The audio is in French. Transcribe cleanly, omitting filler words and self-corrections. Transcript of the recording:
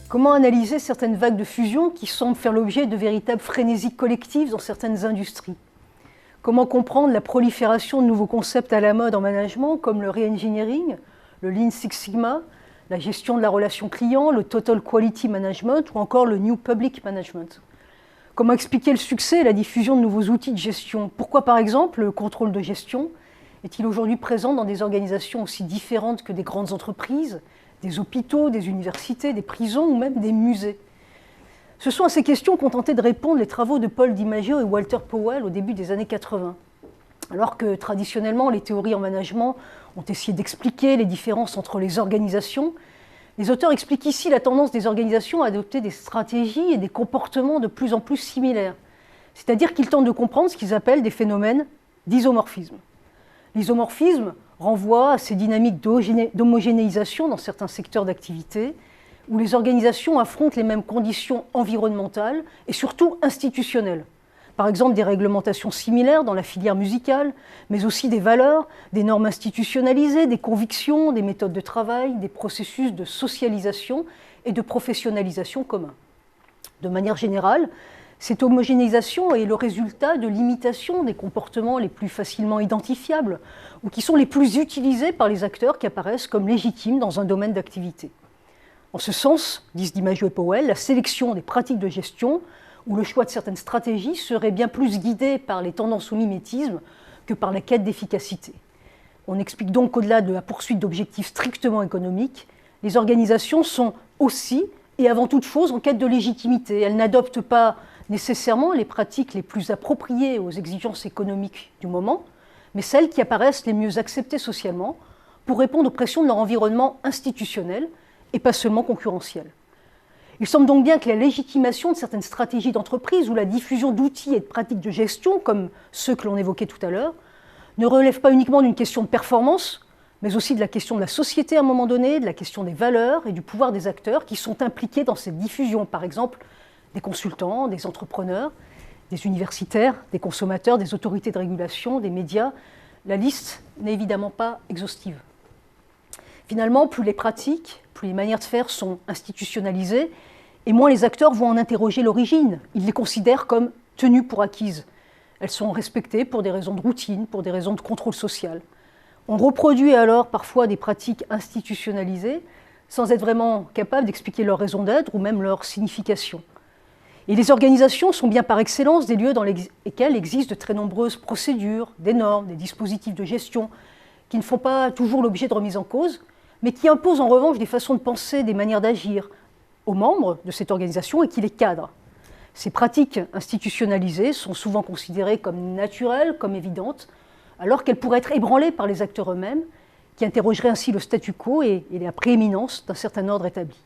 Comment analyser certaines vagues de fusion qui semblent faire l'objet de véritables frénésies collectives dans certaines industries? Comment comprendre la prolifération de nouveaux concepts à la mode en management comme le re-engineering, le Lean Six Sigma, la gestion de la relation client, le Total Quality Management ou encore le New Public Management? Comment expliquer le succès et la diffusion de nouveaux outils de gestion? Pourquoi, par exemple, le contrôle de gestion est-il aujourd'hui présent dans des organisations aussi différentes que des grandes entreprises, des hôpitaux, des universités, des prisons ou même des musées? Ce sont à ces questions qu'ont tenté de répondre les travaux de Paul DiMaggio et Walter Powell au début des années 80. Alors que traditionnellement, les théories en management ont essayé d'expliquer les différences entre les organisations, les auteurs expliquent ici la tendance des organisations à adopter des stratégies et des comportements de plus en plus similaires. C'est-à-dire qu'ils tentent de comprendre ce qu'ils appellent des phénomènes d'isomorphisme. L'isomorphisme renvoie à ces dynamiques d'homogénéisation dans certains secteurs d'activité, où les organisations affrontent les mêmes conditions environnementales et surtout institutionnelles. Par exemple, des réglementations similaires dans la filière musicale, mais aussi des valeurs, des normes institutionnalisées, des convictions, des méthodes de travail, des processus de socialisation et de professionnalisation communs. De manière générale, cette homogénéisation est le résultat de l'imitation des comportements les plus facilement identifiables ou qui sont les plus utilisés par les acteurs qui apparaissent comme légitimes dans un domaine d'activité. En ce sens, disent DiMaggio et Powell, la sélection des pratiques de gestion ou le choix de certaines stratégies serait bien plus guidé par les tendances au mimétisme que par la quête d'efficacité. On explique donc qu'au-delà de la poursuite d'objectifs strictement économiques, les organisations sont aussi et avant toute chose en quête de légitimité. Elles n'adoptent pas nécessairement les pratiques les plus appropriées aux exigences économiques du moment, mais celles qui apparaissent les mieux acceptées socialement pour répondre aux pressions de leur environnement institutionnel et pas seulement concurrentiel. Il semble donc bien que la légitimation de certaines stratégies d'entreprise ou la diffusion d'outils et de pratiques de gestion, comme ceux que l'on évoquait tout à l'heure, ne relève pas uniquement d'une question de performance, mais aussi de la question de la société à un moment donné, de la question des valeurs et du pouvoir des acteurs qui sont impliqués dans cette diffusion, par exemple des consultants, des entrepreneurs, des universitaires, des consommateurs, des autorités de régulation, des médias. La liste n'est évidemment pas exhaustive. Finalement, plus les pratiques, plus les manières de faire sont institutionnalisées, et moins les acteurs vont en interroger l'origine. Ils les considèrent comme tenues pour acquises. Elles sont respectées pour des raisons de routine, pour des raisons de contrôle social. On reproduit alors parfois des pratiques institutionnalisées sans être vraiment capable d'expliquer leur raison d'être ou même leur signification. Et les organisations sont bien par excellence des lieux dans lesquels existent de très nombreuses procédures, des normes, des dispositifs de gestion qui ne font pas toujours l'objet de remise en cause, mais qui imposent en revanche des façons de penser, des manières d'agir aux membres de cette organisation et qui les cadrent. Ces pratiques institutionnalisées sont souvent considérées comme naturelles, comme évidentes, alors qu'elles pourraient être ébranlées par les acteurs eux-mêmes, qui interrogeraient ainsi le statu quo et la prééminence d'un certain ordre établi.